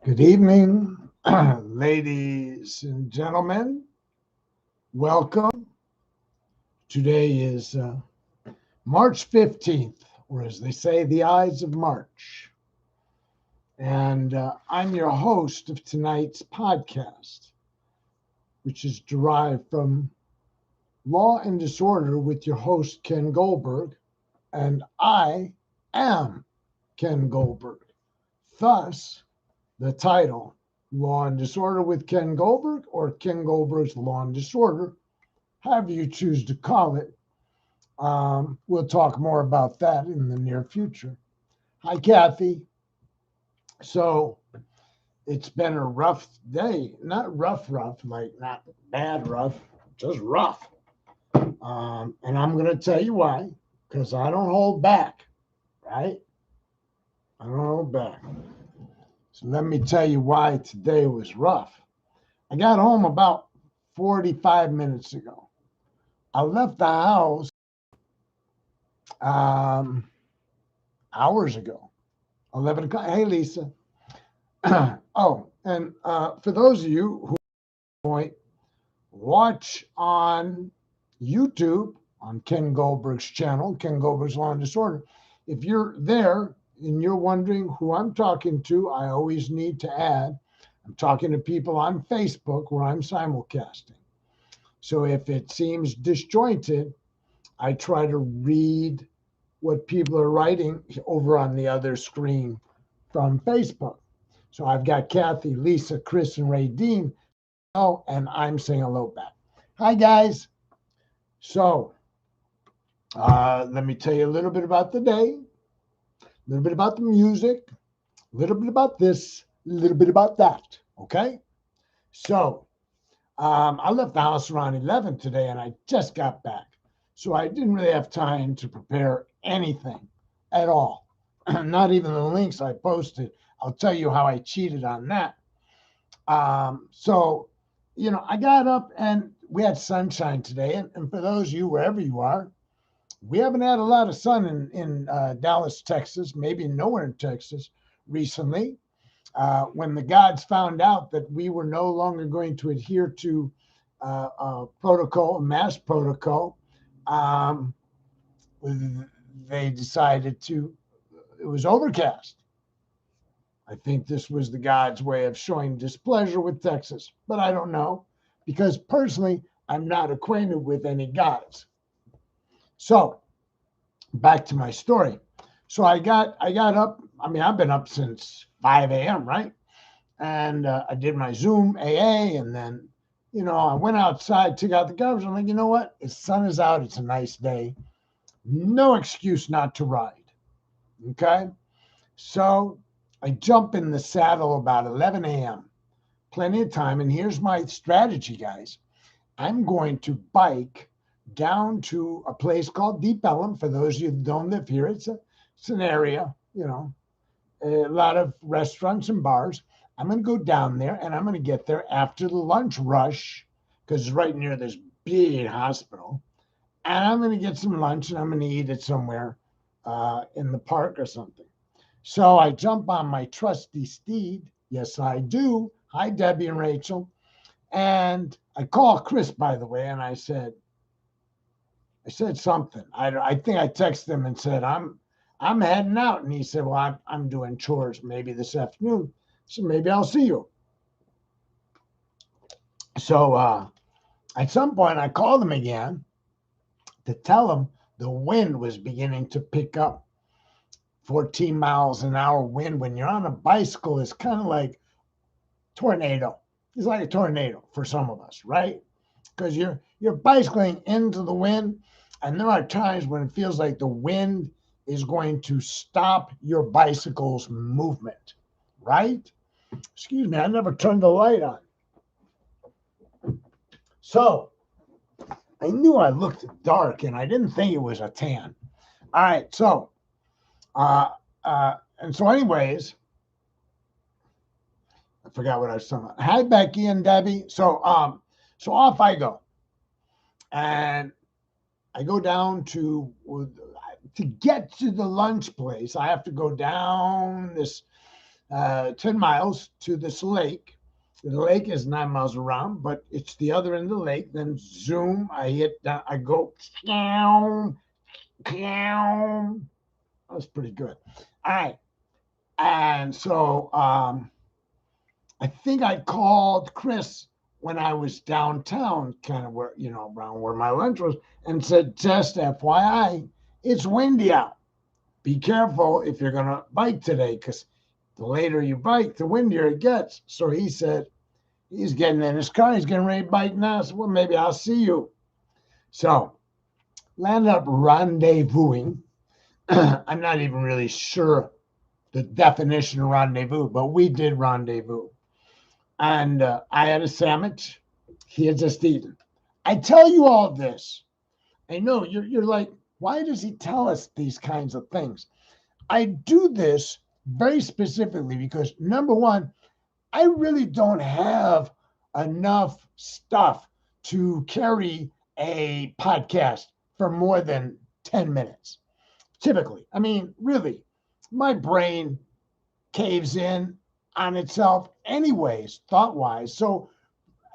Good evening, ladies and gentlemen. Welcome. Today is March 15th, or as they say, the Ides of March. And I'm your host of tonight's podcast, which is derived from Law and Disorder with your host, Ken Goldberg. And I am Ken Goldberg. Thus, the title, Law and Disorder with Ken Goldberg, or Ken Goldberg's Law and Disorder, however you choose to call it. We'll talk more about that in the near future. Hi, Kathy. So it's been a rough day. Not rough, like not bad rough, just rough. And I'm going to tell you why, because I don't hold back, right? I don't hold back. So let me tell you why today was rough. I got home about 45 minutes ago. I left the house hours ago, 11 o'clock. Hey, Lisa. Oh, and for those of you who point, watch on YouTube on Ken Goldberg's channel, Ken Goldberg's Law and Disorder. If you're there and you're wondering who I'm talking to, I always need to add, I'm talking to people on Facebook where I'm simulcasting. So if it seems disjointed, I try to read what people are writing over on the other screen from Facebook. So I've got Kathy, Lisa, Chris, and Ray Dean. Oh, and I'm saying hello back. Hi, guys. So let me tell you a little bit about the day, a little bit about the music, a little bit about this, a little bit about that. Okay? So I left the house around 11 today, and I just got back. So I didn't really have time to prepare anything at all. Not even the links I posted. I'll tell you how I cheated on that. So, I got up and we had sunshine today. And for those of you, wherever you are, we haven't had a lot of sun in Dallas, Texas, maybe nowhere in Texas recently. When the gods found out that we were no longer going to adhere to protocol, mass protocol, they decided it was overcast. I think this was the God's way of showing displeasure with Texas, but I don't know because personally, I'm not acquainted with any gods. So back to my story. So I got up. I mean, I've been up since 5 a.m., right? And I did my Zoom AA, and then, I went outside, took out the garbage. I'm like, you know what? The sun is out. It's a nice day. No excuse not to ride. Okay. So I jump in the saddle about 11 a.m. Plenty of time. And here's my strategy, guys. I'm going to bike down to a place called Deep Ellum. For those of you who don't live here, it's an area, a lot of restaurants and bars. I'm going to go down there and I'm going to get there after the lunch rush because it's right near this big hospital. And I'm going to get some lunch and I'm going to eat it somewhere in the park or something. So I jump on my trusty steed. Yes, I do. Hi, Debbie and Rachel. And I call Chris, by the way, and I said something. I think I texted him and said, I'm heading out. And he said, well, I'm doing chores maybe this afternoon. So maybe I'll see you. So at some point I called him again to tell him the wind was beginning to pick up. 14 miles an hour wind when you're on a bicycle is kind of like tornado. It's like a tornado for some of us, right? Because you're bicycling into the wind, and there are times when it feels like the wind is going to stop your bicycle's movement, right? Excuse me, I never turned the light on. So I knew I looked dark, and I didn't think it was a tan. All right, so and so anyways, I forgot what I was talking about. Hi, Becky and Debbie. So off I go. And I go down to get to the lunch place. I have to go down this 10 miles to this lake. The lake is 9 miles around, but it's the other end of the lake. Then zoom, I hit down, I go, that was pretty good. All right. And so I think I called Chris when I was downtown, kind of where, around where my lunch was, and said, just FYI, it's windy out. Be careful if you're going to bike today, because the later you bike, the windier it gets. So he said, he's getting in his car. He's getting ready to bike now. So, well, maybe I'll see you. So landed up rendezvousing. I'm not even really sure the definition of rendezvous, but we did rendezvous. And I had a sandwich. He had just eaten. I tell you all this. I know you're like, why does he tell us these kinds of things? I do this very specifically because, number one, I really don't have enough stuff to carry a podcast for more than 10 minutes. Typically, I mean, really, my brain caves in on itself anyways, thought-wise. So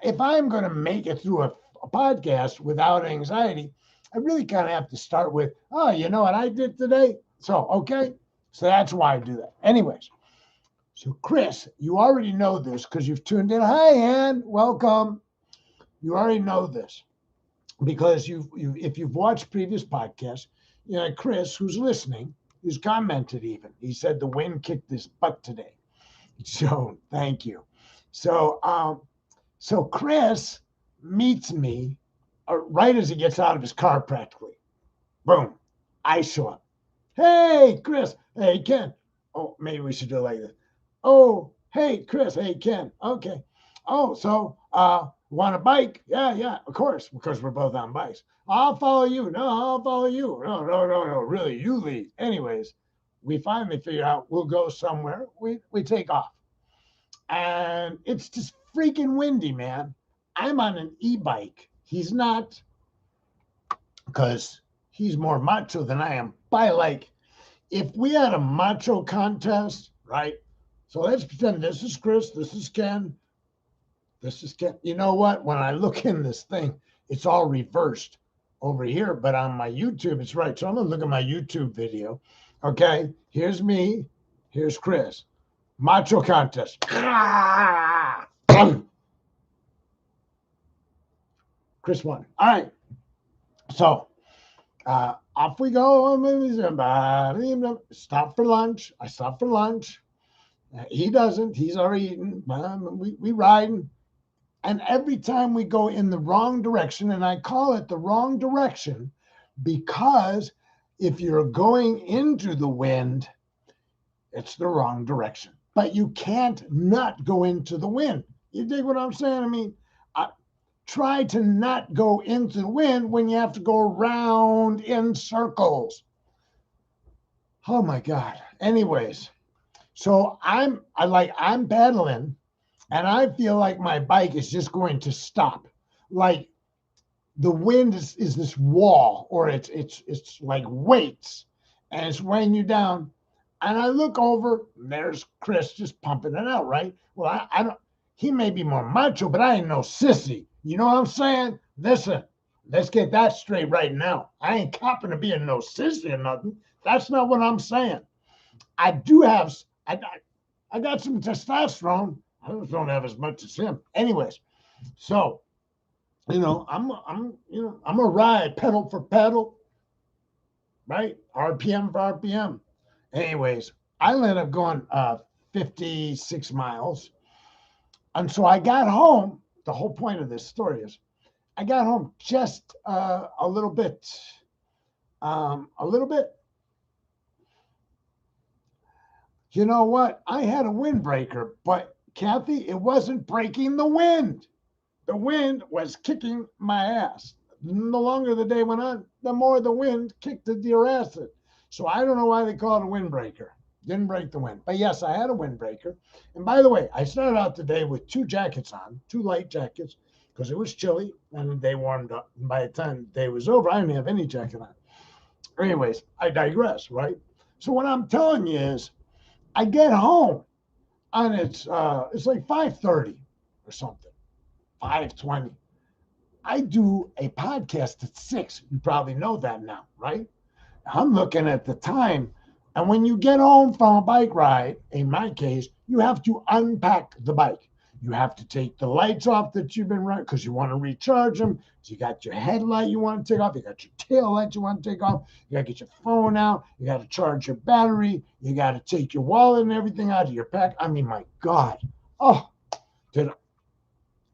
if I'm going to make it through a podcast without anxiety, I really kind of have to start with, oh, you know what I did today? So, okay. So that's why I do that. Anyways, so Chris, you already know this because you've tuned in. Hi, Ann. Welcome. You already know this because if you've watched previous podcasts, Chris, who's listening, who's commented even, he said the wind kicked his butt today. So thank you. So Chris meets me right as he gets out of his car, practically. Boom. I show up. Hey, Chris. Hey, Ken. Oh, maybe we should do it like this. Oh, hey, Chris. Hey, Ken. Okay. Oh, so want a bike? Yeah, of course, because we're both on bikes. I'll follow you. No, I'll follow you. No. Really, you lead. Anyways, we finally figure out we'll go somewhere. We take off. And it's just freaking windy, man. I'm on an e-bike. He's not, because he's more macho than I am. By like, if we had a macho contest, right? So let's pretend this is Chris, this is Ken, this is Ken. You know what? When I look in this thing, it's all reversed over here, but on my YouTube, it's right. So I'm gonna look at my YouTube video. Okay, here's me, here's Chris. Macho contest. Chris won. All right. So off we go. Stop for lunch. I stop for lunch. He doesn't. He's already eaten. We riding. And every time we go in the wrong direction, and I call it the wrong direction because if you're going into the wind, it's the wrong direction. But you can't not go into the wind. You dig what I'm saying? I mean, try to not go into the wind when you have to go around in circles. Oh my God. Anyways, so I'm battling, and I feel like my bike is just going to stop. Like the wind is this wall, or it's like weights, and it's weighing you down. And I look over, and there's Chris just pumping it out, right? Well, I don't. He may be more macho, but I ain't no sissy. You know what I'm saying? Listen, let's get that straight right now. I ain't copping to being no sissy or nothing. That's not what I'm saying. I do have, I got some testosterone. I just don't have as much as him. Anyways, so, I'm a ride pedal for pedal, right? RPM for RPM. Anyways, I ended up going 56 miles. And so I got home. The whole point of this story is I got home just a little bit. You know what? I had a windbreaker, but Kathy, it wasn't breaking the wind. The wind was kicking my ass. The longer the day went on, the more the wind kicked the dear ass. So I don't know why they call it a windbreaker. Didn't break the wind. But yes, I had a windbreaker. And by the way, I started out today with 2 jackets on, 2 light jackets, because it was chilly and they warmed up. And by the time the day was over, I didn't have any jacket on. Anyways, I digress, right? So what I'm telling you is I get home and it's like 5:30 or something, 5:20. I do a podcast at 6. You probably know that now, right? I'm looking at the time. And when you get home from a bike ride, in my case, you have to unpack the bike. You have to take the lights off that you've been running because you want to recharge them. So you got your headlight you want to take off. You got your tail light you want to take off. You got to get your phone out. You got to charge your battery. You got to take your wallet and everything out of your pack. I mean, my God. Oh,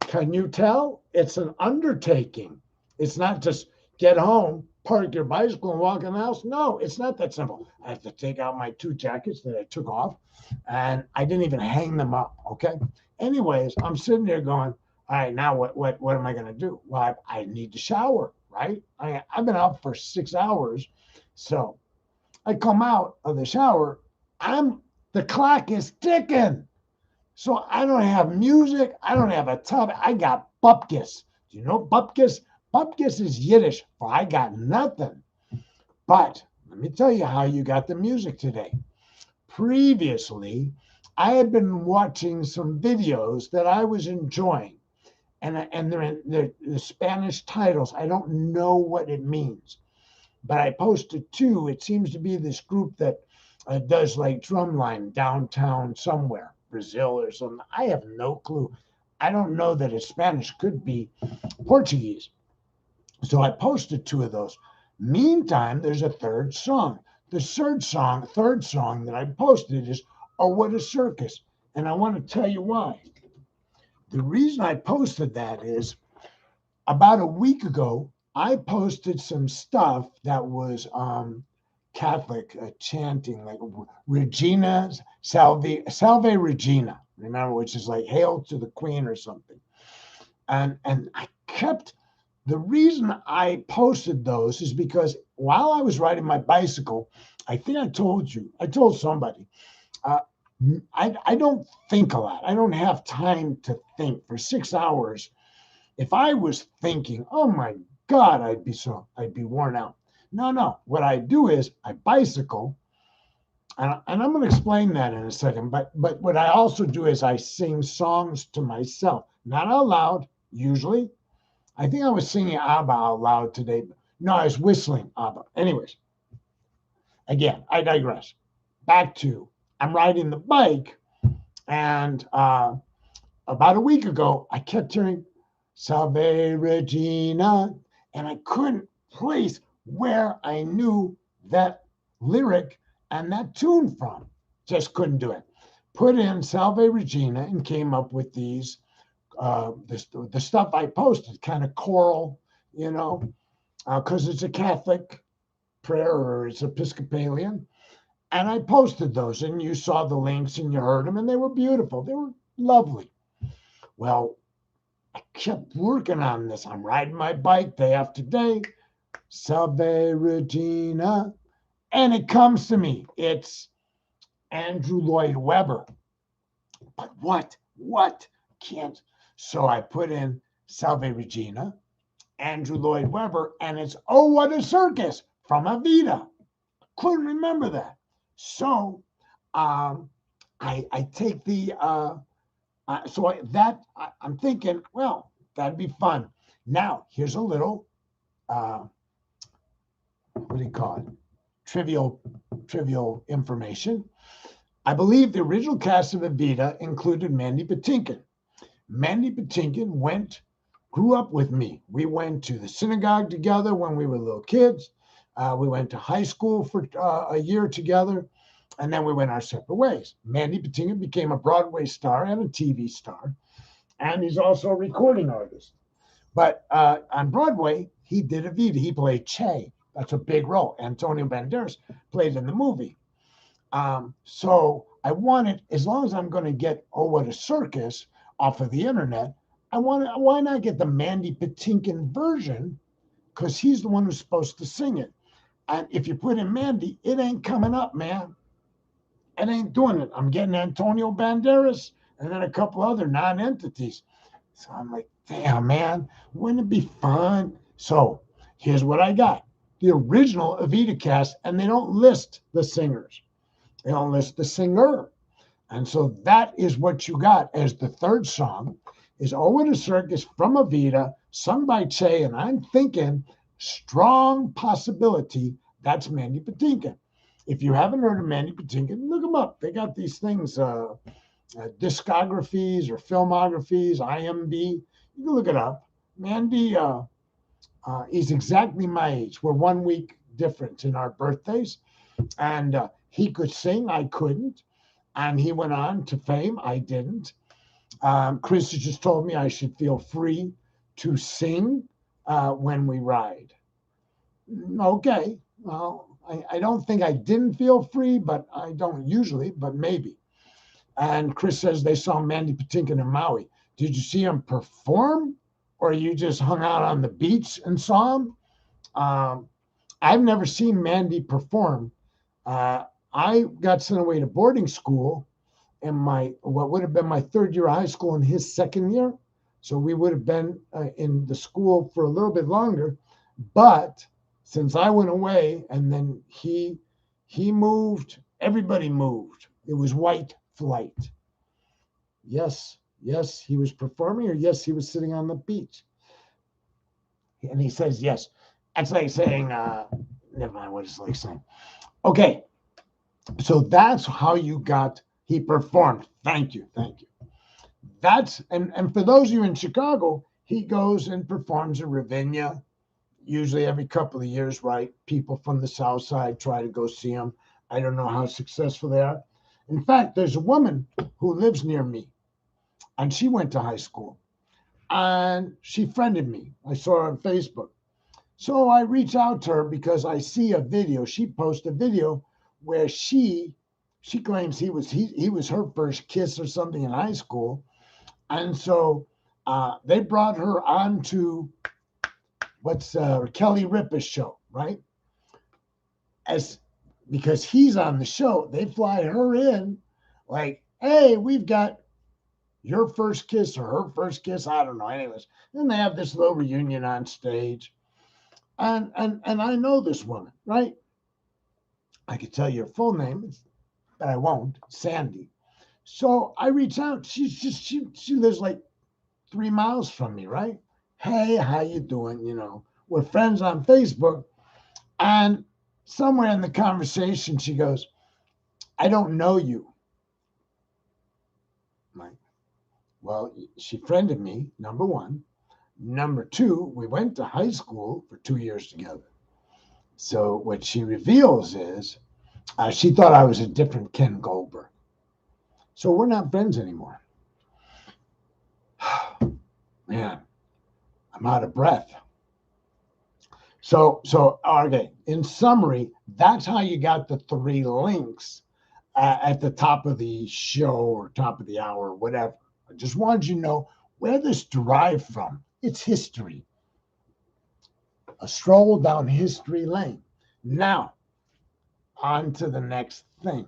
can you tell? It's an undertaking. It's not just get home, park your bicycle, and walk in the house. No, it's not that simple. I have to take out my 2 jackets that I took off, and I didn't even hang them up. Okay. Anyways, I'm sitting there going, all right, now what am I going to do? Well, I need to shower, right? I've been out for 6 hours. So I come out of the shower. The clock is ticking. So I don't have music. I don't have a tub. I got bupkis. Do you know bupkis? Bupkis is Yiddish for I got nothing. But let me tell you how you got the music today. Previously, I had been watching some videos that I was enjoying. And they're the Spanish titles. I don't know what it means. But I posted 2. It seems to be this group that does like drumline downtown somewhere. Brazil or something. I have no clue. I don't know that it's Spanish. Could be Portuguese. So I posted 2 of those. Meantime, there's a third song. The third song that I posted is "Oh What a Circus," and I want to tell you why. The reason I posted that is about a week ago, I posted some stuff that was Catholic chanting, like Regina Salve Regina, remember, which is like Hail to the Queen or something. And I kept, the reason I posted those is because while I was riding my bicycle, I think I told somebody, I don't think a lot. I don't have time to think for 6 hours. If I was thinking, oh my God, I'd be worn out. No. What I do is I bicycle, and I'm going to explain that in a second. But what I also do is I sing songs to myself, not out loud. Usually, I think I was singing ABBA out loud today. No, I was whistling ABBA. Anyways, again, I digress. Back to I'm riding the bike, and about a week ago, I kept hearing Salve Regina, and I couldn't place where I knew that lyric and that tune from. Just couldn't do it. Put in Salve Regina and came up with these, the stuff I posted, kind of choral, because it's a Catholic prayer or it's Episcopalian. And I posted those, and you saw the links and you heard them, and they were beautiful. They were lovely. Well, I kept working on this. I'm riding my bike day after day. Salve Regina. And it comes to me. It's Andrew Lloyd Webber. But what? Can't. So I put in Salve Regina, Andrew Lloyd Webber, and it's "Oh What a Circus" from Evita. Couldn't remember that. So I take the I'm thinking, well, that'd be fun. Now here's a little what do you call it? Trivial information. I believe the original cast of Evita included Mandy Patinkin. Mandy Patinkin grew up with me. We went to the synagogue together when we were little kids. We went to high school for a year together, and then we went our separate ways. Mandy Patinkin became a Broadway star and a TV star, and he's also a recording artist. But on Broadway, he did Evita. He played Che. That's a big role. Antonio Banderas played in the movie. So I wanted, as long as I'm going to get "Oh What a Circus" off of the internet, why not get the Mandy Patinkin version? Because he's the one who's supposed to sing it. And if you put in Mandy, it ain't coming up, man. It ain't doing it. I'm getting Antonio Banderas and then a couple other non-entities. So I'm like, damn, man, wouldn't it be fun? So here's what I got. The original Evita cast, and they don't list the singers. They don't list the singer. And so that is what you got as the third song is Over the Circus from Evita, sung by Che. And I'm thinking strong possibility that's Mandy Patinkin. If you haven't heard of Mandy Patinkin, look them up. They got these things, discographies or filmographies, IMDb. You can look it up. Mandy is exactly my age. We're 1 week difference in our birthdays. And he could sing, I couldn't. And he went on to fame, I didn't. Chris just told me I should feel free to sing when we ride. Okay, well, I don't think I didn't feel free, but I don't usually, but maybe. And Chris says they saw Mandy Patinkin in Maui. Did you see him perform, or you just hung out on the beach and saw him? I've never seen Mandy perform. I got sent away to boarding school in what would have been my third year of high school and his second year. So we would have been in the school for a little bit longer. But since I went away and then he moved, everybody moved. It was white flight. Yes, he was performing, or yes, he was sitting on the beach. And he says yes. That's like saying, never mind what it's like saying. Okay, so that's how you got, he performed. Thank you. That's, and for those of you in Chicago, he goes and performs at Ravinia, usually every couple of years, right? People from the South Side try to go see him. I don't know how successful they are. In fact, there's a woman who lives near me, and she went to high school, and she friended me. I saw her on Facebook. So I reach out to her because I see a video. She posted a video where she claims he was her first kiss or something in high school. And so they brought her on to what's Kelly Ripa's show, right? Because he's on the show, they fly her in like, hey, we've got your first kiss or her first kiss. I don't know. Anyways, then they have this little reunion on stage. And I know this woman, right? I could tell you her full name, but I won't. Sandy. So I reach out. She lives like 3 miles from me, right? Hey, how you doing? You know, we're friends on Facebook. And somewhere in the conversation, she goes, I don't know you. I'm like, well, she friended me, number one. Number two, we went to high school for 2 years together. So what she reveals is she thought I was a different Ken Goldberg. So we're not friends anymore. Man, I'm out of breath. So okay, in summary, that's how you got the 3 links at the top of the show or top of the hour or whatever. I just wanted you to know where this derived from. It's history. A stroll down history lane. Now, on to the next thing.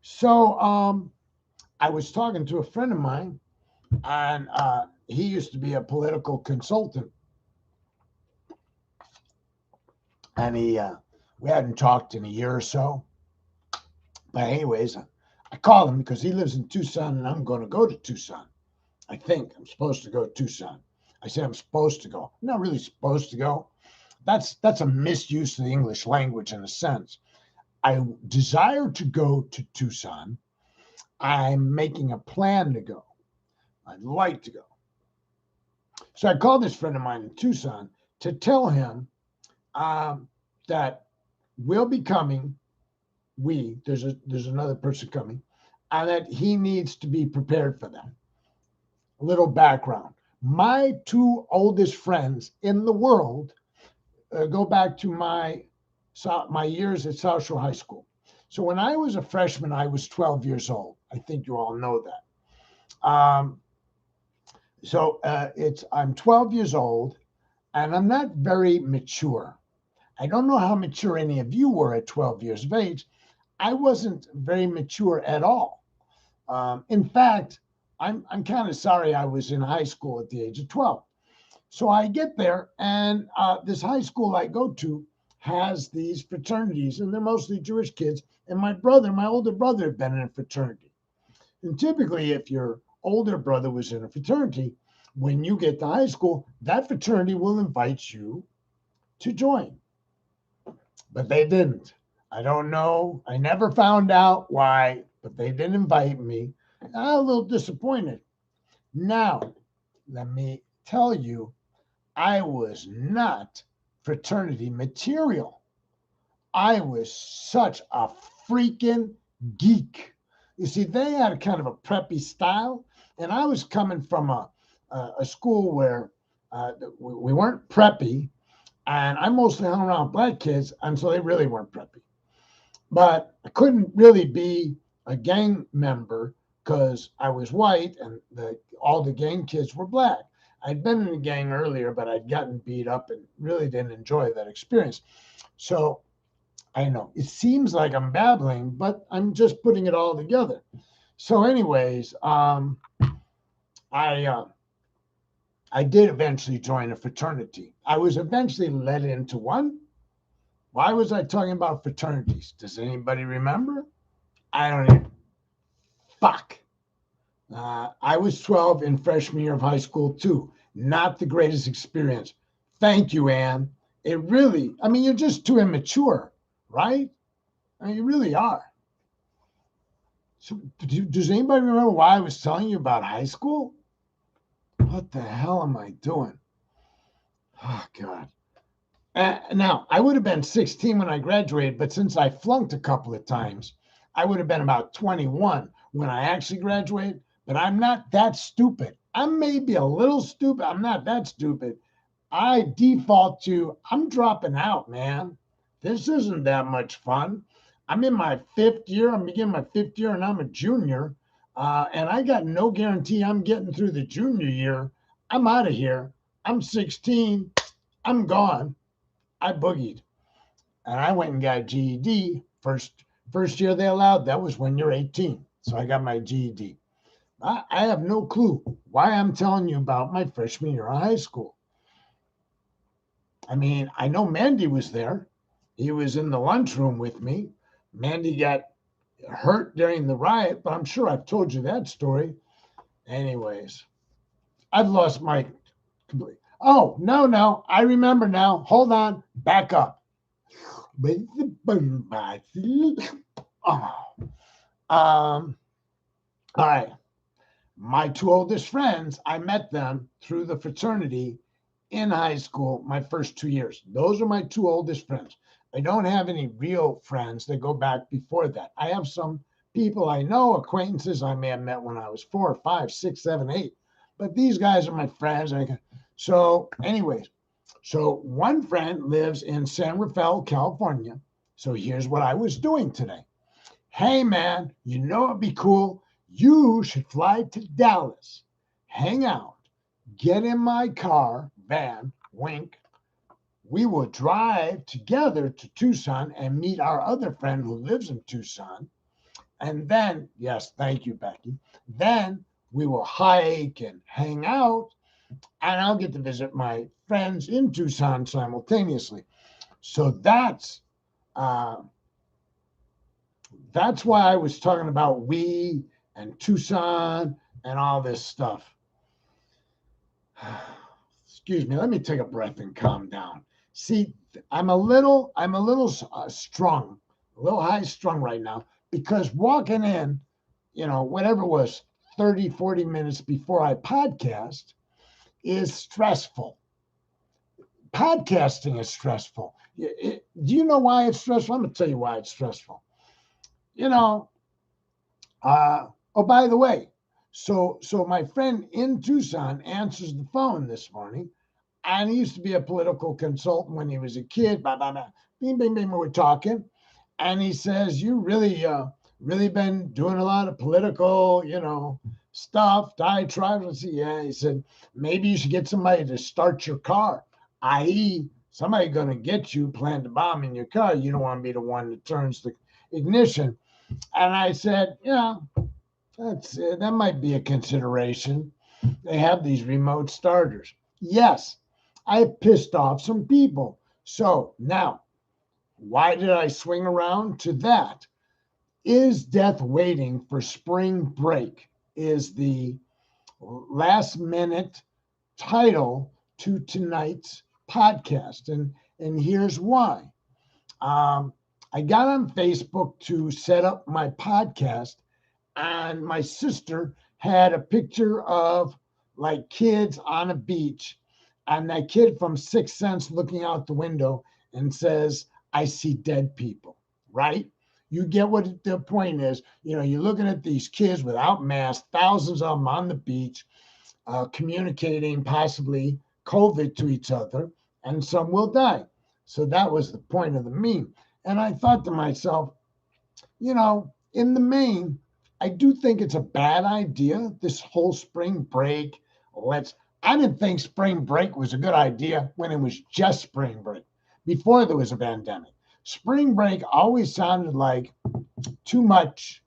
So I was talking to a friend of mine, and he used to be a political consultant. And we hadn't talked in a year or so. But anyways, I called him because he lives in Tucson, and I'm going to go to Tucson. I think I'm supposed to go to Tucson. I said I'm supposed to go. I'm not really supposed to go. That's a misuse of the English language in a sense. I desire to go to Tucson. I'm making a plan to go. I'd like to go. So I called this friend of mine in Tucson to tell him that we'll be coming. There's another person coming, and that he needs to be prepared for that. A little background. My 2 oldest friends in the world go back to my years at South Shore High School. So when I was a freshman, I was 12 years old. I think you all know that. I'm 12 years old, and I'm not very mature. I don't know how mature any of you were at 12 years of age. I wasn't very mature at all. In fact, I'm kind of sorry I was in high school at the age of 12. So I get there, and this high school I go to has these fraternities, and they're mostly Jewish kids. And my older brother, had been in a fraternity. And typically, if your older brother was in a fraternity, when you get to high school, that fraternity will invite you to join. But they didn't. I don't know. I never found out why, but they didn't invite me. I'm a little disappointed. Now, let me tell you, I was not fraternity material. I was such a freaking geek. You see, they had a kind of a preppy style, and I was coming from a school where we weren't preppy, and I mostly hung around black kids, and so they really weren't preppy. But I couldn't really be a gang member because I was white and all the gang kids were black. I'd been in a gang earlier, but I'd gotten beat up and really didn't enjoy that experience. So I know it seems like I'm babbling, but I'm just putting it all together. So, anyways, I I did eventually join a fraternity. I was eventually led into one. Why was I talking about fraternities? Does anybody remember? I don't even. Fuck. I was 12 in freshman year of high school too. Not the greatest experience. Thank you, Anne. It really, I mean, you're just too immature, right? I mean, you really are. So, does anybody remember why I was telling you about high school? What the hell am I doing? Oh, God. Now, I would have been 16 when I graduated, but since I flunked a couple of times, I would have been about 21 when I actually graduated. But I'm not that stupid. I'm maybe a little stupid. I'm not that stupid. I default to, I'm dropping out, man. This isn't that much fun. I'm in my fifth year. I'm beginning my fifth year, and I'm a junior. And I got no guarantee I'm getting through the junior year. I'm out of here. I'm 16. I'm gone. I boogied. And I went and got a GED. First year they allowed, that was when you're 18. So I got my GED. I have no clue why I'm telling you about my freshman year of high school. I mean, I know Mandy was there. He was in the lunchroom with me. Mandy got hurt during the riot, but I'm sure I've told you that story. Anyways, I've lost my complete. Oh, no. I remember now. Hold on. Back up. Oh. All right. My two oldest friends, I met them through the fraternity in high school, my first 2 years. Those are my two oldest friends. I don't have any real friends that go back before that. I have some people I know, acquaintances I may have met when I was 4, 5, 6, 7, 8. But these guys are my friends. So, anyways, so one friend lives in San Rafael, California. So here's what I was doing today. Hey, man, you know it'd be cool? You should fly to Dallas, hang out, get in my car, van, wink. We will drive together to Tucson and meet our other friend who lives in Tucson. And then, yes, thank you, Becky. Then we will hike and hang out, and I'll get to visit my friends in Tucson simultaneously. So that's why I was talking about we and Tucson and all this stuff. Excuse me. Let me take a breath and calm down. See, I'm a little strung, a little high strung right now because walking in, whatever it was 30, 40 minutes before I podcast is stressful. Podcasting is stressful. Do you know why it's stressful? I'm going to tell you why it's stressful. Oh, by the way, so my friend in Tucson answers the phone this morning, and he used to be a political consultant when he was a kid. Blah, blah, blah. Bing, bing, bing, we're talking, and he says, "You really been doing a lot of political, stuff, diatribes." I said, "Yeah." He said, "Maybe you should get somebody to start your car, i.e., somebody going to get you, plant a bomb in your car. You don't want to be the one that turns the ignition." And I said, "Yeah, that might be a consideration. They have these remote starters." Yes, I pissed off some people. So now, why did I swing around to that? Is death waiting for spring break? Is the last minute title to tonight's podcast. And here's why. I got on Facebook to set up my podcast, and my sister had a picture of like kids on a beach, and that kid from Sixth Sense looking out the window and says, I see dead people, right? You get what the point is. You know, you're looking at these kids without masks, thousands of them on the beach, communicating possibly COVID to each other, and some will die. So that was the point of the meme. And I thought to myself, you know, in the main, I do think it's a bad idea, this whole spring break. I didn't think spring break was a good idea when it was just spring break, before there was a pandemic. Spring break always sounded like too much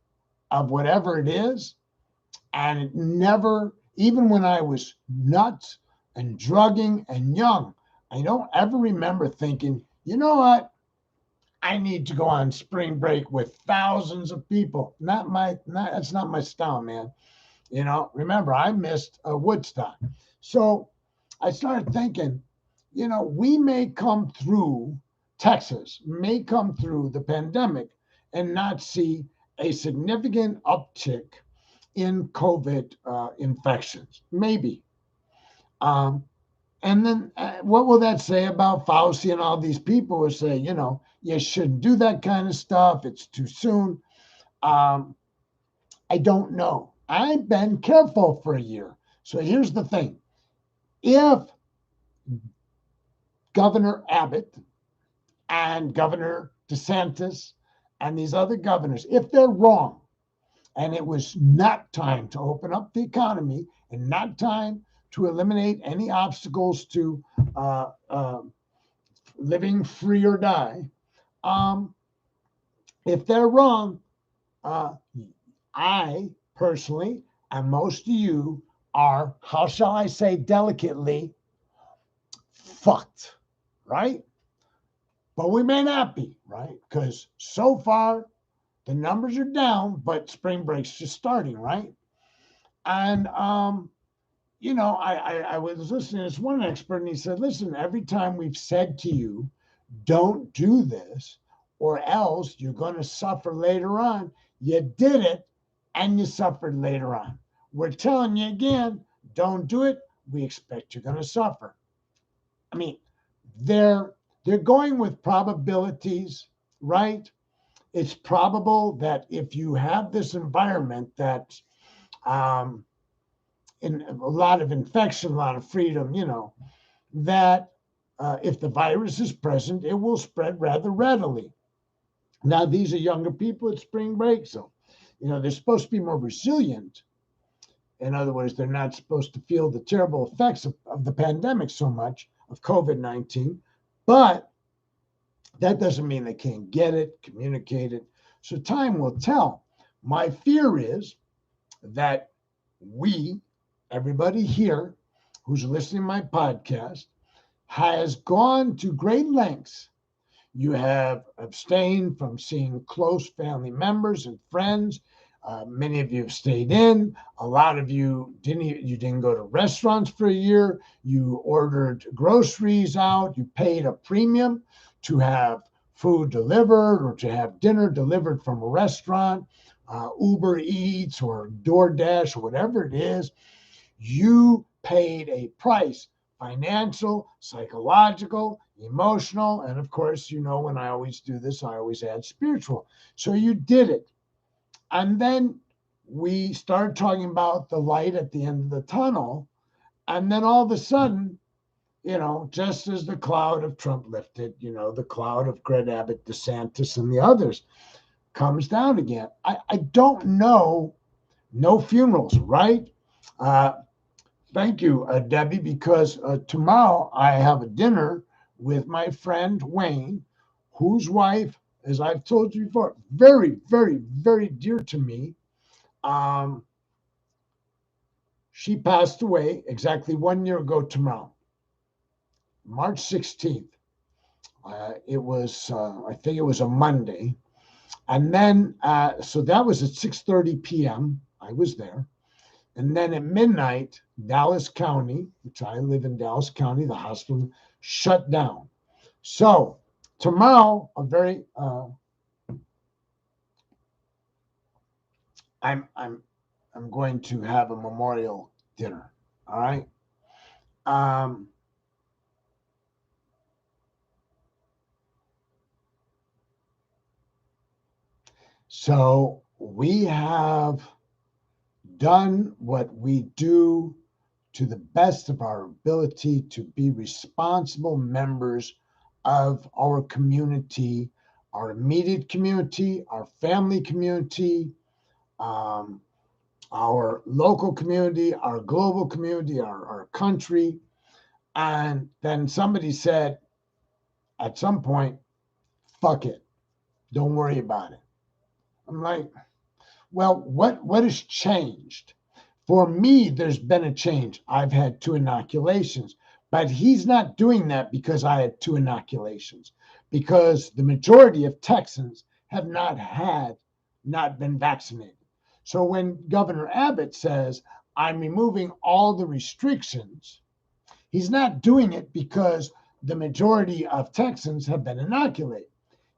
of whatever it is. And it never, even when I was nuts and drugging and young, I don't ever remember thinking, you know what? I need to go on spring break with thousands of people. That's not my style, man. You know, remember, I missed Woodstock. So I started thinking, you know, we may come through, Texas may come through the pandemic and not see a significant uptick in COVID infections. Maybe. And then what will that say about Fauci and all these people who say, you know, you shouldn't do that kind of stuff. It's too soon. I don't know. I've been careful for a year. So here's the thing. If Governor Abbott and Governor DeSantis and these other governors, if they're wrong, and it was not time to open up the economy and not time to eliminate any obstacles to living free or die, if they're wrong, I personally, and most of you are, how shall I say delicately, fucked, right? But we may not be, right? Because so far, the numbers are down, but spring break's just starting, right? And, you know, I was listening to this one expert, and he said, listen, every time we've said to you, don't do this, or else you're going to suffer later on. You did it, and you suffered later on. We're telling you again, don't do it. We expect you're going to suffer. I mean, they're going with probabilities, right? It's probable that if you have this environment that in a lot of infection, a lot of freedom, you know, that if the virus is present, it will spread rather readily. Now, these are younger people at spring break, so, you know, they're supposed to be more resilient. In other words, they're not supposed to feel the terrible effects of the pandemic so much, of COVID-19, but that doesn't mean they can't get it, communicate it. So time will tell. My fear is that everybody here who's listening to my podcast, has gone to great lengths. You have abstained from seeing close family members and friends. Many of you have stayed in. A lot of you didn't go to restaurants for a year. You ordered groceries out. You paid a premium to have food delivered or to have dinner delivered from a restaurant, Uber Eats or DoorDash or whatever it is. You paid a price, financial, psychological, emotional, and of course, you know, when I always do this, I always add spiritual. So you did it. And then we started talking about the light at the end of the tunnel. And then all of a sudden, you know, just as the cloud of Trump lifted, you know, the cloud of Greg Abbott, DeSantis, and the others comes down again. I don't know. No funerals, right? Thank you, Debbie, because tomorrow I have a dinner with my friend Wayne, whose wife, as I've told you before, very, very, very dear to me. She passed away exactly 1 year ago tomorrow, March 16th. It was, I think it was a Monday. And then, so that was at 6:30 p.m. I was there. And then at midnight, Dallas County, which I live in Dallas County, the hospital shut down. So tomorrow, I'm going to have a memorial dinner. All right. So we have done what we do to the best of our ability to be responsible members of our community, our immediate community, our family community, our local community, our global community, our country. And then somebody said at some point, fuck it, don't worry about it. I'm like, well, what has changed? For me, there's been a change. I've had 2 inoculations, but he's not doing that because I had 2 inoculations, because the majority of Texans have not been vaccinated. So when Governor Abbott says, I'm removing all the restrictions, he's not doing it because the majority of Texans have been inoculated.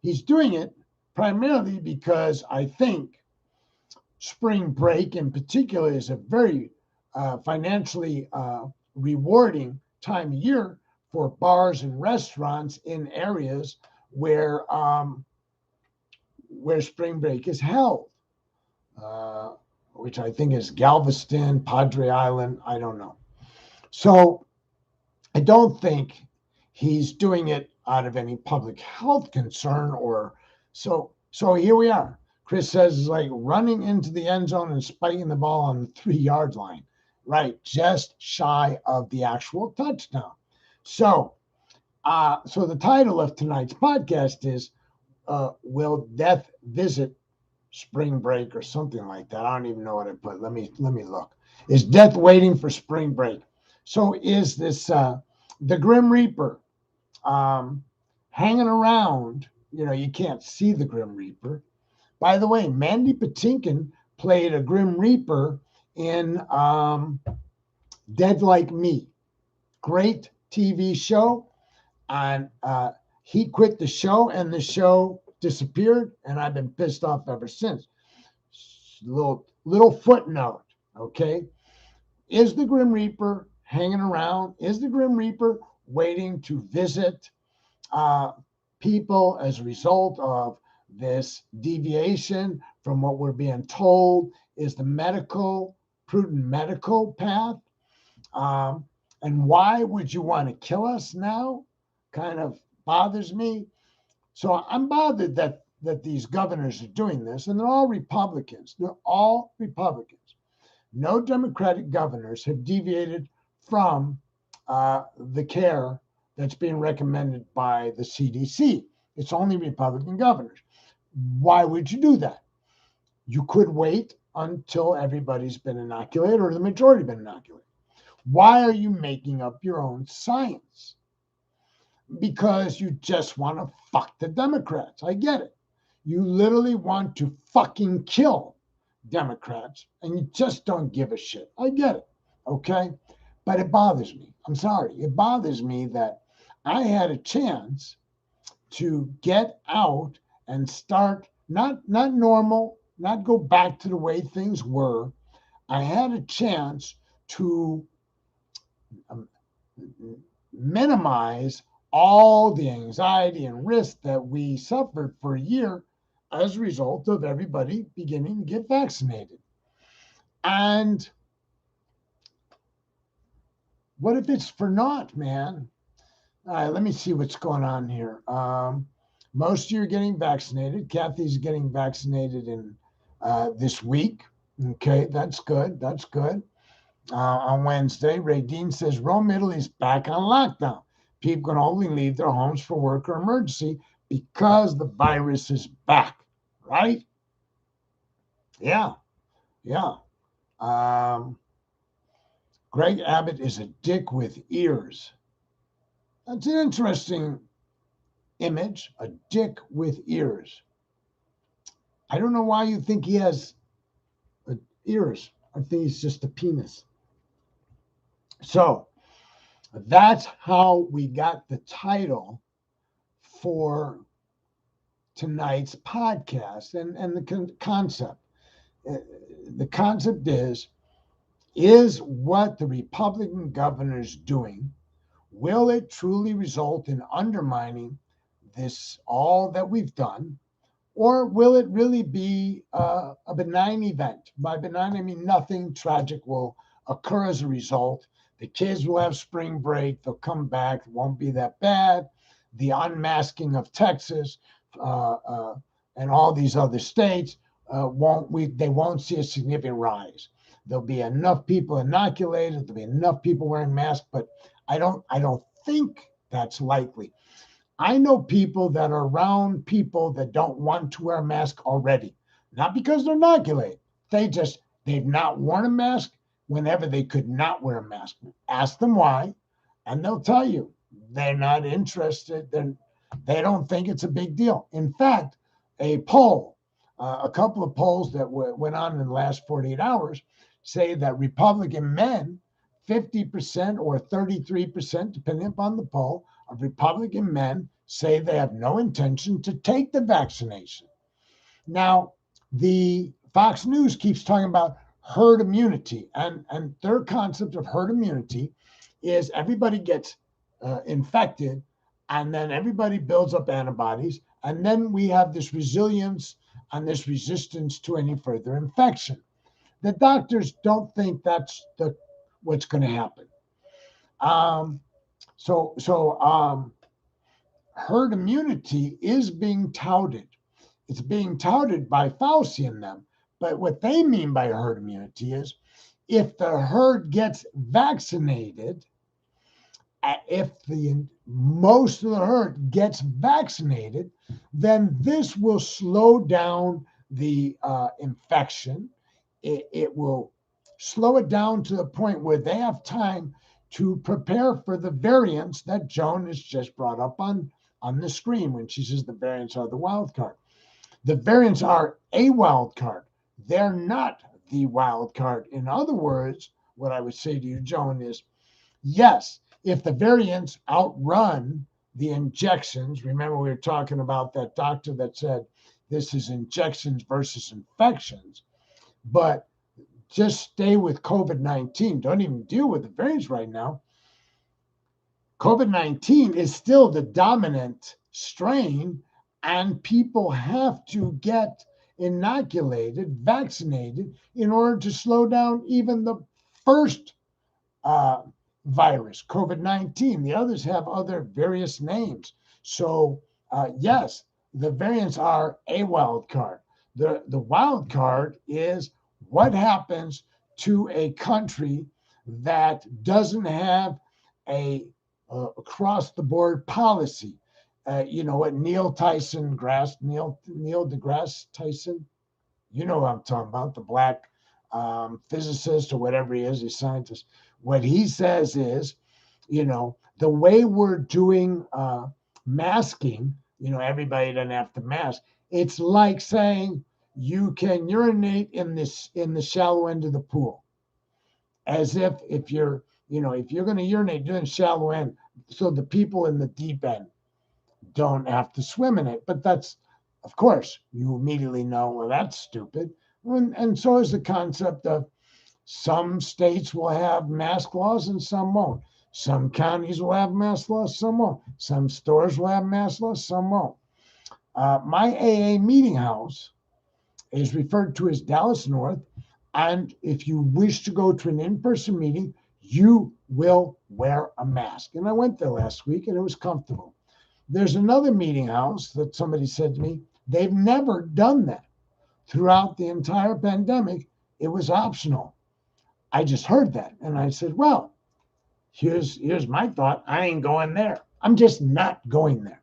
He's doing it primarily because I think spring break in particular is a very financially rewarding time of year for bars and restaurants in areas where spring break is held, which I think is Galveston, Padre Island. I don't know. So I don't think he's doing it out of any public health concern or so. So here we are. Chris says it's like running into the end zone and spiking the ball on the 3-yard line, right? Just shy of the actual touchdown. So the title of tonight's podcast is "Will Death Visit Spring Break" or something like that. I don't even know what I put. Let me look. Is death waiting for spring break? So is this the Grim Reaper hanging around? You know, you can't see the Grim Reaper. By the way, Mandy Patinkin played a Grim Reaper in Dead Like Me. Great TV show. And he quit the show and the show disappeared. And I've been pissed off ever since. Little footnote, okay? Is the Grim Reaper hanging around? Is the Grim Reaper waiting to visit people as a result of this deviation from what we're being told is the prudent medical path? And why would you want to kill us now? Kind of bothers me. So I'm bothered that these governors are doing this, and they're all Republicans. They're all Republicans. No Democratic governors have deviated from the care that's being recommended by the CDC. It's only Republican governors. Why would you do that? You could wait until everybody's been inoculated or the majority been inoculated. Why are you making up your own science? Because you just want to fuck the Democrats. I get it. You literally want to fucking kill Democrats and you just don't give a shit. I get it. Okay. But it bothers me. I'm sorry. It bothers me that I had a chance to get out and start not normal, not go back to the way things were. I had a chance to minimize all the anxiety and risk that we suffered for a year as a result of everybody beginning to get vaccinated. And what if it's for naught, man? All right, let me see what's going on here. Most of you are getting vaccinated. Kathy's getting vaccinated in this week. Okay, that's good. That's good. On Wednesday, Ray Dean says Rome, Italy's back on lockdown. People can only leave their homes for work or emergency because the virus is back, right? Yeah, yeah. Greg Abbott is a dick with ears. That's an interesting image, a dick with ears. I don't know why you think he has ears. I think he's just a penis. So that's how we got the title for tonight's podcast and the concept. The concept is what the Republican governor is doing, will it truly result in undermining this, all that we've done, or will it really be a benign event? By benign, I mean nothing tragic will occur as a result. The kids will have spring break. They'll come back. It won't be that bad. The unmasking of Texas and all these other states they won't see a significant rise. There'll be enough people inoculated. There'll be enough people wearing masks, but I don't think that's likely. I know people that are around people that don't want to wear a mask already, not because they're inoculated. They've not worn a mask whenever they could not wear a mask. Ask them why, and they'll tell you they're not interested. They don't think it's a big deal. In fact, a couple of polls that went on in the last 48 hours say that Republican men, 50% or 33%, depending upon the poll, of Republican men say they have no intention to take the vaccination. Now, the Fox News keeps talking about herd immunity, and their concept of herd immunity is everybody gets infected, and then everybody builds up antibodies, and then we have this resilience and this resistance to any further infection. The doctors don't think that's what's going to happen. So herd immunity is being touted. It's being touted by Fauci and them. But what they mean by herd immunity is if the herd gets vaccinated, if most of the herd gets vaccinated, then this will slow down the infection. It will slow it down to the point where they have time to prepare for the variants that Joan has just brought up on the screen when she says the variants are the wild card. The variants are a wild card. They're not the wild card. In other words, what I would say to you, Joan, is yes, if the variants outrun the injections, remember we were talking about that doctor that said this is injections versus infections, but just stay with COVID-19. Don't even deal with the variants right now. COVID-19 is still the dominant strain, and people have to get inoculated, vaccinated, in order to slow down even the first virus, COVID-19. The others have other various names. So, yes, the variants are a wild card. The wild card is what happens to a country that doesn't have a across-the-board policy. You know what Neil deGrasse Tyson, you know what I'm talking about, the black physicist or whatever he is, he's a scientist. What he says is, the way we're doing masking, everybody doesn't have to mask. It's like saying you can urinate in the shallow end of the pool, as if you're going to urinate, do it in shallow end, so the people in the deep end don't have to swim in it. But that's, of course, you immediately know, well, that's stupid. And so is the concept of some states will have mask laws and some won't. Some counties will have mask laws, some won't. Some stores will have mask laws, some won't. My AA meeting house is referred to as Dallas North. And if you wish to go to an in-person meeting, you will wear a mask. And I went there last week and it was comfortable. There's another meeting house that somebody said to me, they've never done that. Throughout the entire pandemic, it was optional. I just heard that. And I said, well, here's my thought. I ain't going there. I'm just not going there.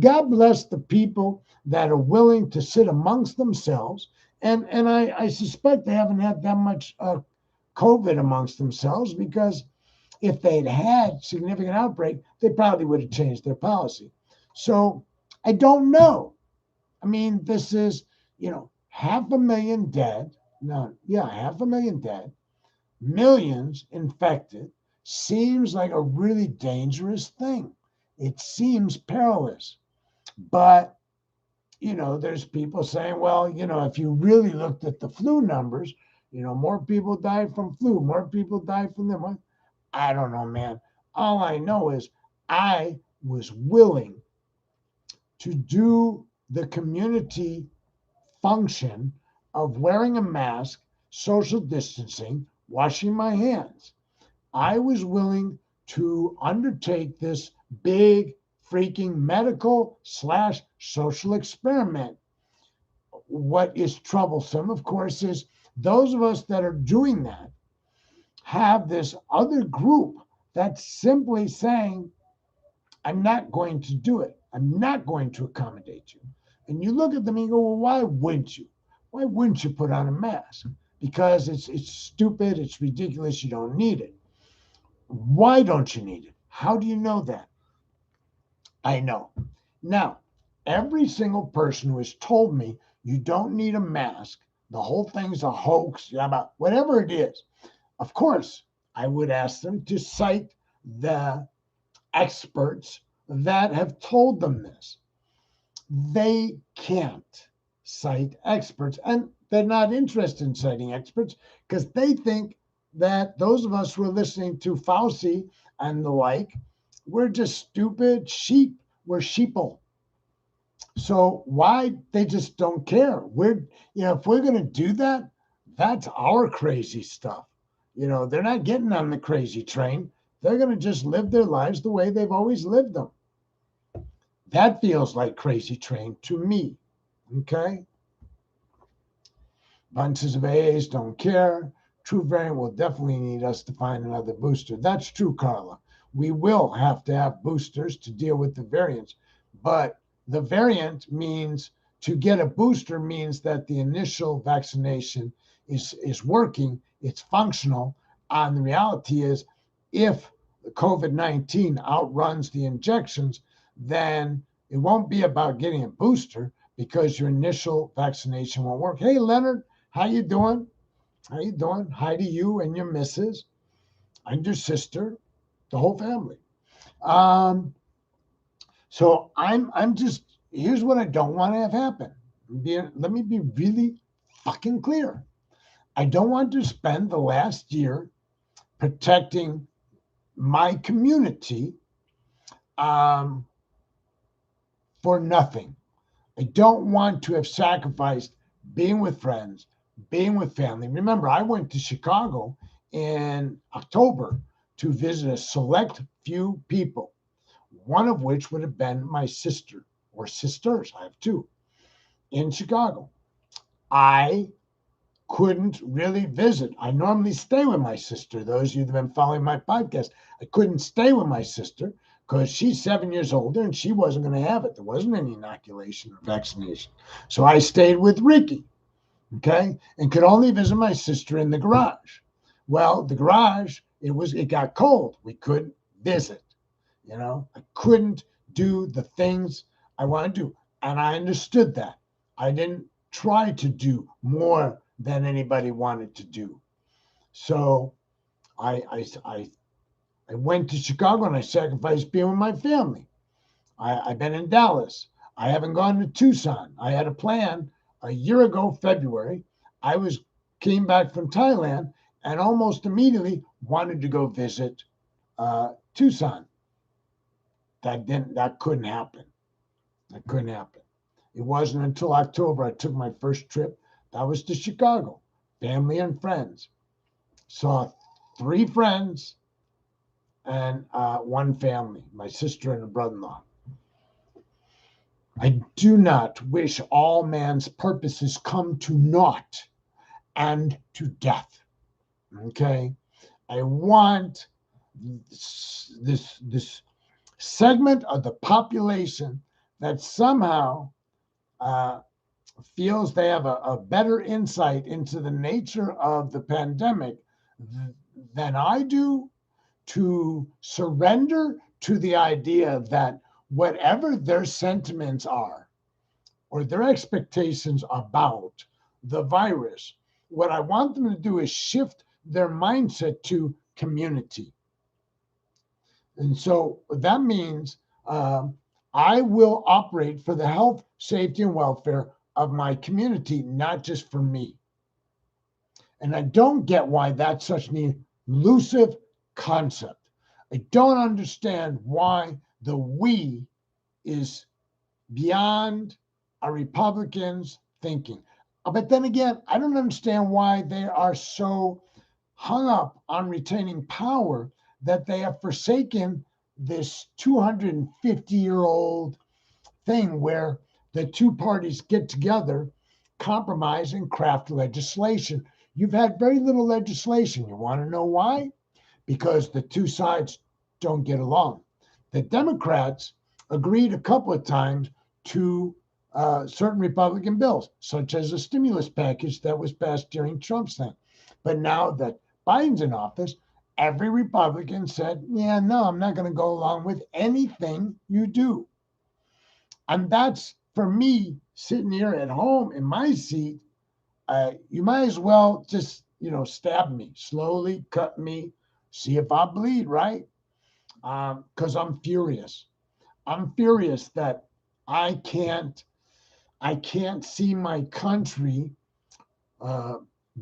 God bless the people that are willing to sit amongst themselves. And I suspect they haven't had that much COVID amongst themselves, because if they'd had significant outbreak, they probably would have changed their policy. So I don't know. I mean, this is, 500,000 dead. No, yeah, 500,000 dead, millions infected seems like a really dangerous thing. It seems perilous. But, there's people saying, well, if you really looked at the flu numbers, more people died from flu, more people died from them. I don't know, man. All I know is I was willing to do the community function of wearing a mask, social distancing, washing my hands. I was willing to undertake this big freaking medical / social experiment. What is troublesome, of course, is those of us that are doing that have this other group that's simply saying, I'm not going to do it. I'm not going to accommodate you. And you look at them and you go, well, why wouldn't you? Why wouldn't you put on a mask? Because it's stupid, it's ridiculous, you don't need it. Why don't you need it? How do you know that? I know. Now, every single person who has told me you don't need a mask, the whole thing's a hoax, whatever it is, of course, I would ask them to cite the experts that have told them this. They can't cite experts, and they're not interested in citing experts because they think that those of us who are listening to Fauci and the like, we're just stupid sheep. We're sheeple. So why they just don't care? If we're going to do that, that's our crazy stuff. They're not getting on the crazy train. They're going to just live their lives the way they've always lived them. That feels like crazy train to me. Okay? Bunches of AAs don't care. True variant will definitely need us to find another booster. That's true, Carla. We will have to have boosters to deal with the variants. But the variant means to get a booster means that the initial vaccination is working, it's functional. And the reality is, if COVID-19 outruns the injections, then it won't be about getting a booster because your initial vaccination won't work. Hey, Leonard, how you doing? How you doing? Hi to you and your missus and your sister, the whole family. So I'm just, here's what I don't want to have happen. Let me be really fucking clear. I don't want to spend the last year protecting my community for nothing. I don't want to have sacrificed being with friends, being with family. Remember, I went to Chicago in October to visit a select few people, one of which would have been my sister or sisters. I have two in Chicago. I couldn't really visit. I normally stay with my sister. Those of you that have been following my podcast, I couldn't stay with my sister because she's 7 years older and she wasn't going to have it. There wasn't any inoculation or vaccination. So I stayed with Ricky, okay, and could only visit my sister in the garage. Well, the garage, it got cold. We couldn't visit. I couldn't do the things I want to do. And I understood that. I didn't try to do more than anybody wanted to do. So I went to Chicago and I sacrificed being with my family. I've been in Dallas. I haven't gone to Tucson. I had a plan a year ago, February. Came back from Thailand and almost immediately wanted to go visit Tucson. That couldn't happen. That couldn't happen. It wasn't until October I took my first trip. That was to Chicago, family and friends. Saw 3 friends and 1 family, my sister and a brother-in-law. I do not wish all man's purposes come to naught and to death. Okay? I want this segment of the population that somehow feels they have a better insight into the nature of the pandemic than I do, to surrender to the idea that whatever their sentiments are or their expectations about the virus. What I want them to do is shift their mindset to community. And so that means I will operate for the health, safety, and welfare of my community, not just for me. And I don't get why that's such an elusive concept. I don't understand why the we is beyond a Republicans' thinking. But then again, I don't understand why they are so hung up on retaining power that they have forsaken this 250-year-old thing where the two parties get together, compromise, and craft legislation. You've had very little legislation. You want to know why? Because the two sides don't get along. The Democrats agreed a couple of times to certain Republican bills, such as a stimulus package that was passed during Trump's thing. But now that Biden's in office, every Republican said, yeah, no, I'm not going to go along with anything you do. And that's, for me, sitting here at home in my seat, you might as well just, stab me, slowly cut me, see if I bleed, right? Because I'm furious. I'm furious that I can't see my country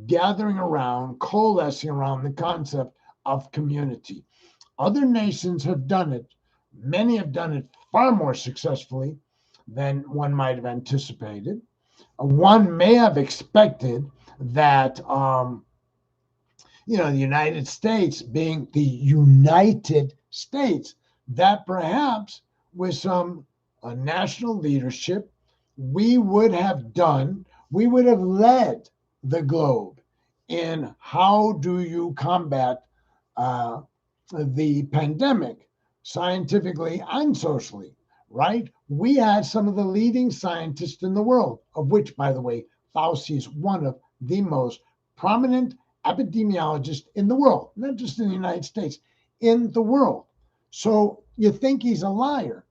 gathering around, coalescing around the concept of community. Other nations have done it. Many have done it far more successfully than one might have anticipated. One may have expected that, the United States being the United States, that perhaps with some national leadership, we would have led the globe in how do you combat the pandemic scientifically and socially, right? We had some of the leading scientists in the world, of which, by the way, Fauci is one of the most prominent epidemiologists in the world, not just in the United States, in the world. So you think he's a liar.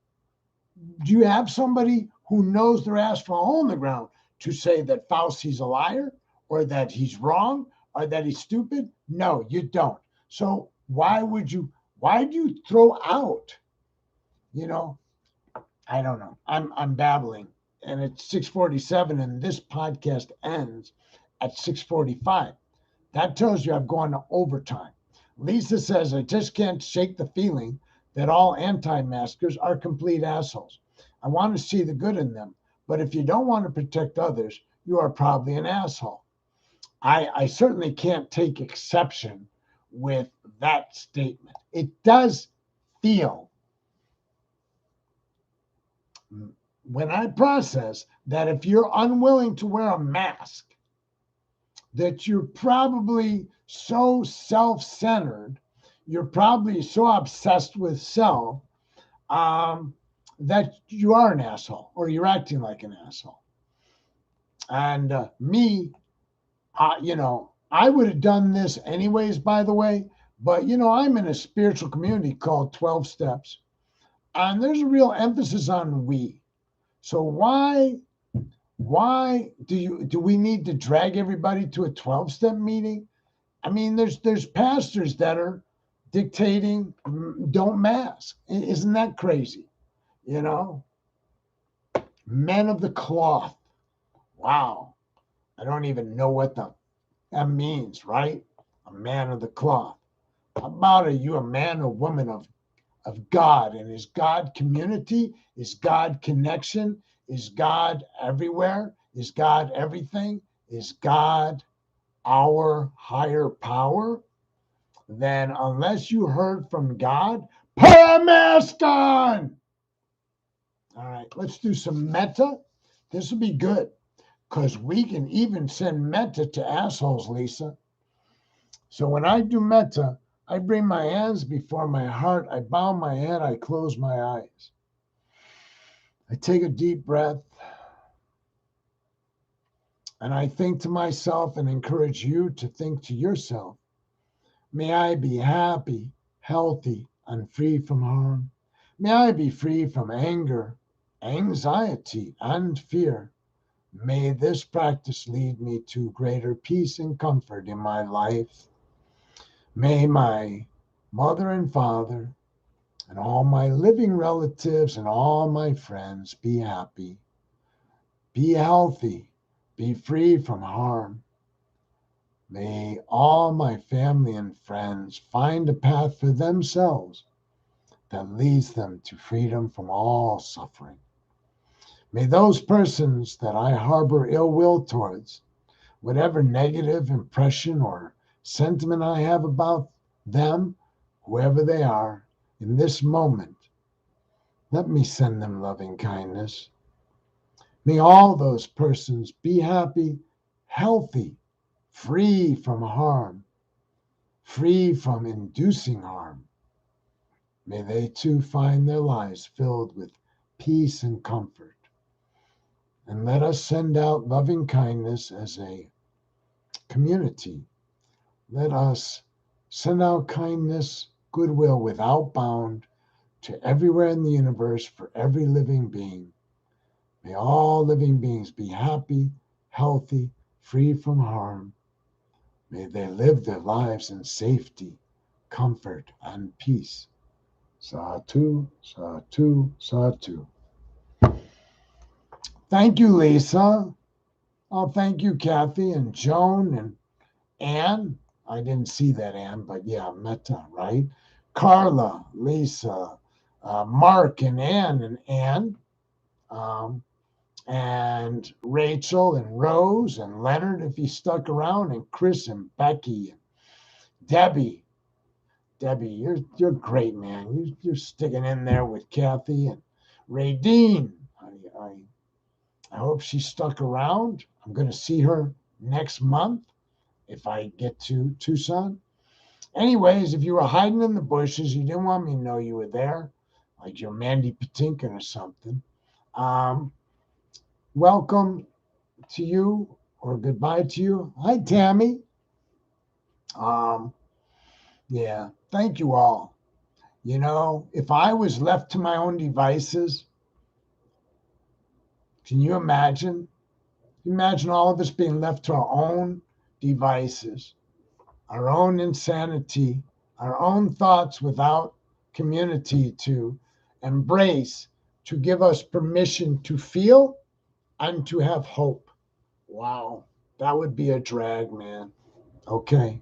Do you have somebody who knows their ass from a hole in the ground to say that Fauci's a liar or that he's wrong or that he's stupid? No, you don't. So why do you throw out, I don't know. I'm babbling, and it's 6:47 and this podcast ends at 6:45. That tells you I've gone to overtime. Lisa says, I just can't shake the feeling that all anti-maskers are complete assholes. I want to see the good in them, but if you don't want to protect others, you are probably an asshole. I certainly can't take exception with that statement. It does feel, when I process that if you're unwilling to wear a mask, that you're probably so self-centered, you're probably so obsessed with self, that you are an asshole or you're acting like an asshole. And I would have done this anyways, by the way, but, I'm in a spiritual community called 12 Steps, and there's a real emphasis on we. So why do we need to drag everybody to a 12-step meeting? I mean, there's pastors that are dictating don't mask. Isn't that crazy? Men of the cloth. Wow. I don't even know what that means, right? A man of the cloth. How about, are you a man or woman of God? And is God community? Is God connection? Is God everywhere? Is God everything? Is God our higher power? Then unless you heard from God, put a mask on. All right, let's do some metta. This will be good because we can even send metta to assholes, Lisa. So when I do metta, I bring my hands before my heart. I bow my head. I close my eyes. I take a deep breath. And I think to myself and encourage you to think to yourself, may I be happy, healthy, and free from harm. May I be free from anger, anxiety, and fear. May this practice lead me to greater peace and comfort in my life. May my mother and father and all my living relatives and all my friends be happy, be healthy, be free from harm. May all my family and friends find a path for themselves that leads them to freedom from all suffering. May those persons that I harbor ill will towards, whatever negative impression or sentiment I have about them, whoever they are, in this moment, let me send them loving kindness. May all those persons be happy, healthy, free from harm, free from inducing harm. May they too find their lives filled with peace and comfort. And let us send out loving kindness as a community. Let us send out kindness, goodwill without bound to everywhere in the universe for every living being. May all living beings be happy, healthy, free from harm. May they live their lives in safety, comfort, and peace. Satu, Satu, Satu. Thank you, Lisa. Oh, thank you, Kathy and Joan and Anne. I didn't see that, Anne, but yeah, Meta, right? Carla, Lisa, Mark and Anne, um, and Rachel and Rose and Leonard, if he stuck around, and Chris and Becky and Debbie. Debbie, you're great, man. You're sticking in there with Kathy and Radine. I hope she stuck around. I'm going to see her next month if I get to Tucson. Anyways, if you were hiding in the bushes, you didn't want me to know you were there, like you're Mandy Patinkin or something. Um, Welcome to you or goodbye to you. Hi, Tammy. Um, yeah, thank you all. You know, if I was left to my own devices, can you imagine? Imagine all of us being left to our own devices, our own insanity, our own thoughts without community to embrace, to give us permission to feel and to have hope. Wow, that would be a drag, man. Okay,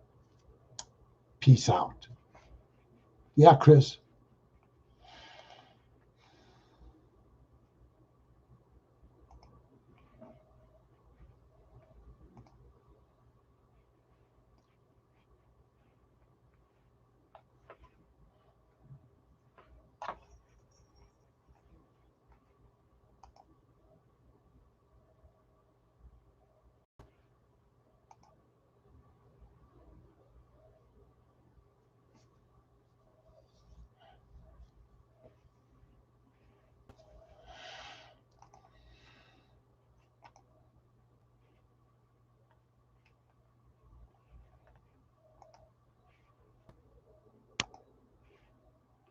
peace out. Yeah, Chris.